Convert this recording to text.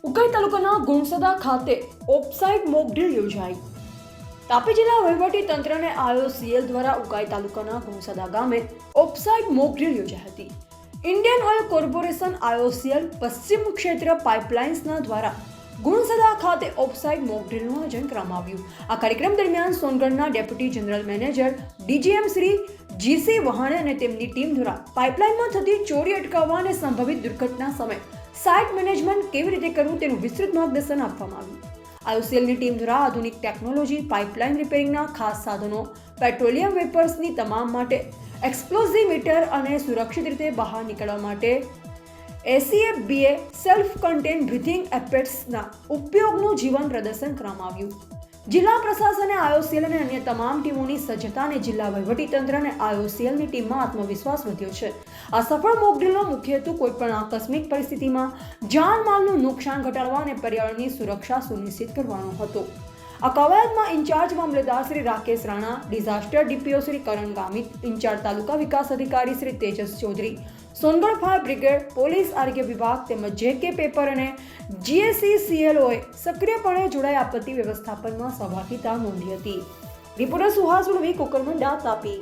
ઉકાઈ તાલુકાના ગુણસદા ખાતે offsite mock drill યોજાઈ. તાપી જિલ્લા વહીવટી તંત્રને IOCL દ્વારા ઉકાઈ તાલુકાના ગુણસદા ગામે ઓફસાઇડ મોક ડ્રીલ યોજાઈ હતી. ઇન્ડિયન ઓઇલ કોર્પોરેશન IOCL પશ્ચિમ ક્ષેત્ર પાઇપલાઇન્સના દ્વારા ગુણસદા ખાતે ઓફસાઇડ મોક ડ્રીલનું આયોજન કરવામાં આવ્યું. આ કાર્યક્રમ દરમિયાન સોનગઢના deputy general manager DGM Shri GC Vahane અને તેમની ટીમ દ્વારા પાઇપલાઇનમાં થતી ચોરી અટકાવવા અને સંભવિત દુર્ઘટના સમયે સાઇટ મેનેજમેન્ટ કેવી રીતે કરવું તેનું વિસ્તૃત માર્ગદર્શન આપવામાં આવ્યું. IOCLની ટીમ દ્વારા આધુનિક ટેકનોલોજી, પાઇપલાઇન રિપેરિંગના ખાસ સાધનો, પેટ્રોલિયમ વેપર્સની તમામ માટે એક્સપ્લોઝીમીટર અને સુરક્ષિત રીતે બહાર નીકળવા માટે ACFBA સેલ્ફ કન્ટેન બ્રીથિંગ એપેટ્સના ઉપયોગનું જીવન પ્રદર્શન કરવામાં આવ્યું. જિલ્લા પ્રશાસને IOCL અને અન્ય તમામ ટીમોની સજ્જતા અને જિલ્લા વહીવટીતંત્ર અને IOCLની ટીમમાં આત્મવિશ્વાસ વધ્યો છે. આ સફળ મોક ડ્રીલનો મુખ્ય હેતુ કોઈપણ આકસ્મિક પરિસ્થિતિમાં જાનમાલનું નુકસાન ઘટાડવા અને પર્યાવરણની સુરક્ષા સુનિશ્ચિત કરવાનો હતો. આ કવાયતમાં ઇન્ચાર્જ મામલેદાર Shri Rakesh Rana, disaster DPO Shri Karan Gamit, incharge taluka વિકાસ અધિકારી Shri Tejas Chaudhari, Songadh fire brigade, police આરોગ્ય વિભાગ તેમજ JK પેપર અને GSECLOએ સક્રિયપણે જોડાઈ આપત્તિ વ્યવસ્થાપનમાં સહભાગિતા નોંધી હતી. રિપોર્ટર સુહાસ ઉર્વી, કોકરમંડા, તાપી.